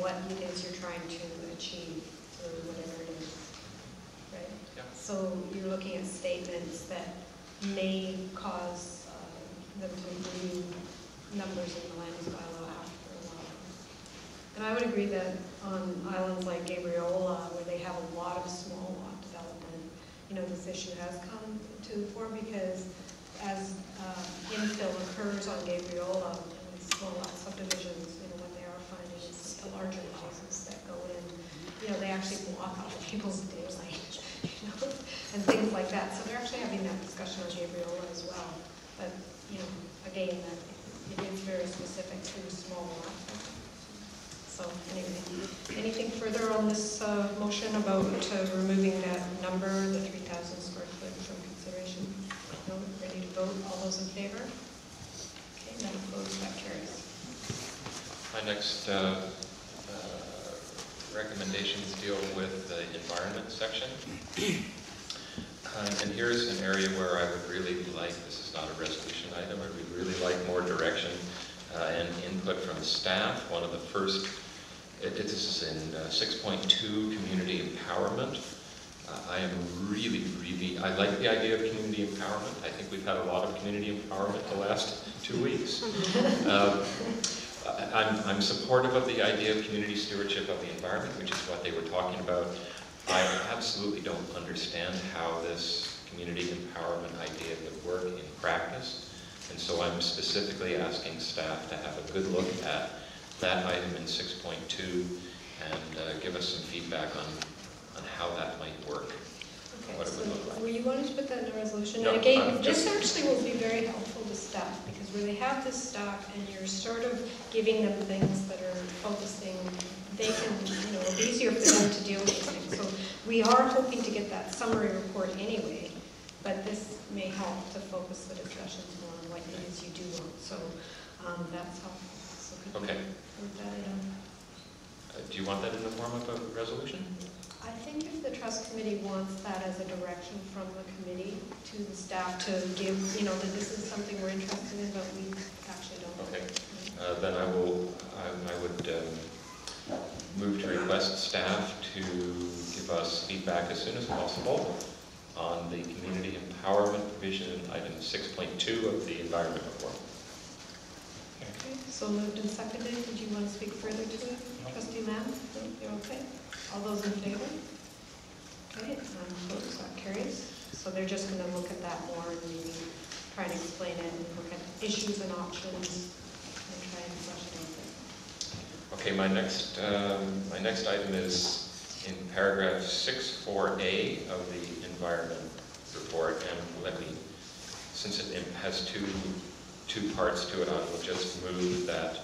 what it is you're trying to achieve or whatever it is, right? Yeah. So you're looking at statements that may cause them to include numbers in the land use bylaw after a while. And I would agree that on islands like Gabriola, where they have a lot of small lot development, you know, this issue has come to the fore because as infill occurs on Gabriola, with small lot subdivisions, you know, when they are finding it's the larger houses that go in, you know, they actually block off people's daylight, you know, and things like that. So they're actually having that discussion on Gabriola as well. But, you know, again, it is very specific to small lots. So anyway, anything further on this motion about removing that number, the 3,000 square foot from consideration? No, ready to vote? All those in favor? Okay, none opposed, that carries. My next recommendations deal with the environment section. And here's an area where I would really like, this is not a resolution item, I would really like more direction and input from staff. One of the first, this is in 6.2, community empowerment. I am really, I like the idea of community empowerment. I think we've had a lot of community empowerment the last 2 weeks. I'm supportive of the idea of community stewardship of the environment, which is what they were talking about. I absolutely don't understand how this community empowerment idea would work in practice. And so I'm specifically asking staff to have a good look at that item in 6.2 and give us some feedback on how that might work. Okay, what it would look like. Were you wanting to put that in a resolution? No, and again, this actually will be very helpful to staff because when they have this stuff and you're sort of giving them things that are focusing, they can, you know, it's easier for them to deal with these things. So we are hoping to get that summary report anyway, but this may help to focus the discussions more on what it is you do want. So that's helpful. So could Okay. you put that in? Do you want that in the form of a resolution? I think if the trust committee wants that as a direction from the committee to the staff to give, you know, that this is something we're interested in, but we actually don't. Okay. Then I would move to request staff to give us feedback as soon as possible on the community empowerment provision in item 6.2 of the environment report. Okay, so moved and seconded. Did you want to speak further to it? Trustee Mann? No, you're okay? All those in favor? Okay, opposed, that carries. So they're just going to look at that more and maybe try and explain it and look at issues and options and try and flesh it out. Okay, my next item is in paragraph 6.4a of the environment report, and let me, since it has two parts to it, I will just move that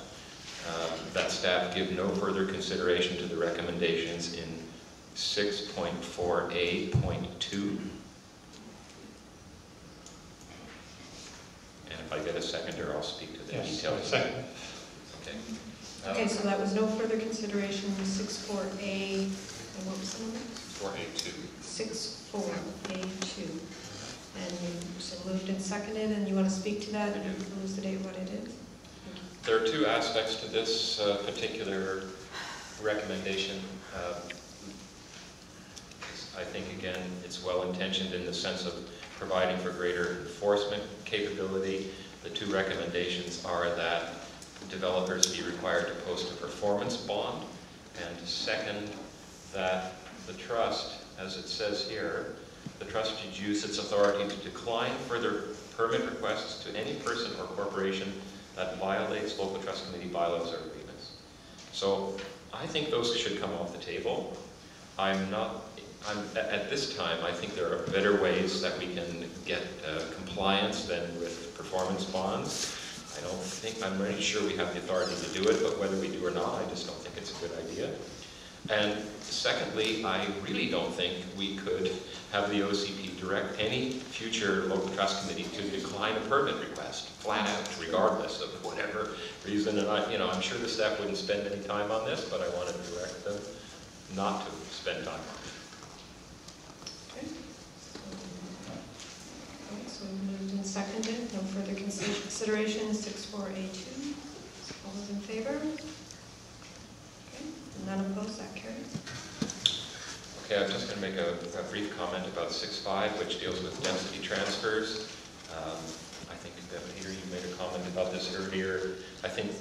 that staff give no further consideration to the recommendations in 6.4a.2. And if I get a seconder, I'll speak to the details. Second. Okay. Okay, so that was no further consideration, 6.4a, and what was the number? 4a.2. 6.4a.2. And so moved and seconded, and you want to speak to that and elucidate what it is? There are two aspects to this particular recommendation. I think, again, it's well-intentioned in the sense of providing for greater enforcement capability. The two recommendations are that developers be required to post a performance bond, and second, that the trust, as it says here, the trust should use its authority to decline further permit requests to any person or corporation that violates local trust committee bylaws or agreements. So I think those should come off the table. At this time, I think there are better ways that we can get compliance than with performance bonds. I'm really sure we have the authority to do it, but whether we do or not, I just don't think it's a good idea. And secondly, I really don't think we could have the OCP direct any future local trust committee to decline a permit request, flat out, regardless of whatever reason. And I'm sure the staff wouldn't spend any time on this, but I want to direct them not to spend time on it. Okay. So moved and seconded. No further consideration. 6.4a.2. All those in favor? Okay. I'm just going to make a brief comment about 6.5, which deals with density transfers. I think, Peter, you made a comment about this earlier. I think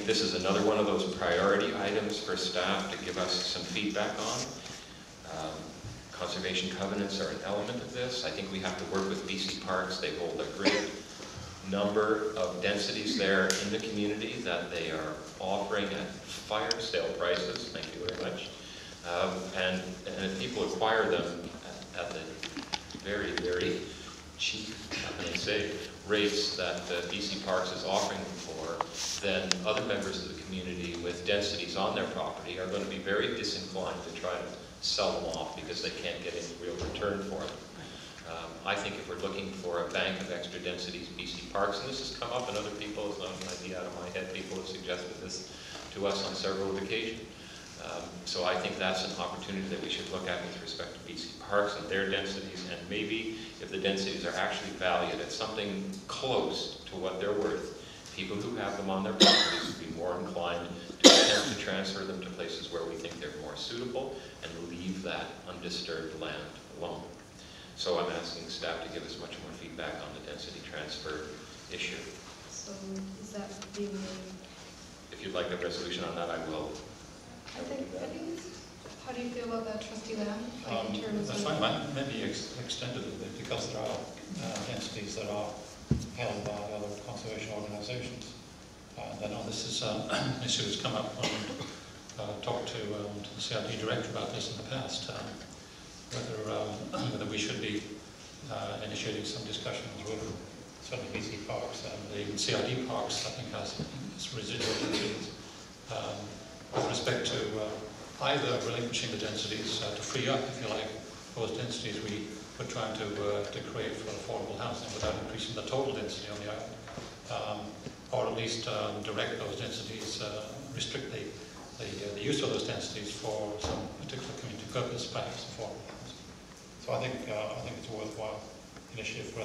this is another one of those priority items for staff to give us some feedback on. Conservation covenants are an element of this. I think we have to work with BC Parks. They hold a great number of densities there in the community that they are offering at fire sale prices. Thank you very much. And if people acquire them at the very, very cheap, how can I say, rates that BC Parks is offering them for, then other members of the community with densities on their property are going to be very disinclined to try to sell them off because they can't get any real return for them. I think if we're looking for a bank of extra densities, BC Parks, and this has come up in other people, it's not an idea out of my head, people have suggested this to us on several occasions. So I think that's an opportunity that we should look at with respect to BC Parks and their densities, and maybe if the densities are actually valued at something close to what they're worth, people who have them on their properties would be more inclined to attempt to transfer them to places where we think they're more suitable and leave that undisturbed land alone. So I'm asking staff to give us much more feedback on the density transfer issue. So is that being made? If you'd like a resolution on that, I will. I think it's, how do you feel about that, Trustee Lamb? Like in terms that's of, fine. Maybe extend it a bit because there are entities that are held by other conservation organisations. And I know this is an issue that's come up when we talked to the CRD director about this in the past, whether we should be initiating some discussions with certainly BC Parks and even CRD Parks, I think, has residual densities. With respect to either relinquishing the densities to free up, if you like, those densities we were trying to create for affordable housing without increasing the total density on the island, or at least direct those densities, restrict the use of those densities for some particular community purpose, perhaps affordable housing. So I think it's a worthwhile initiative for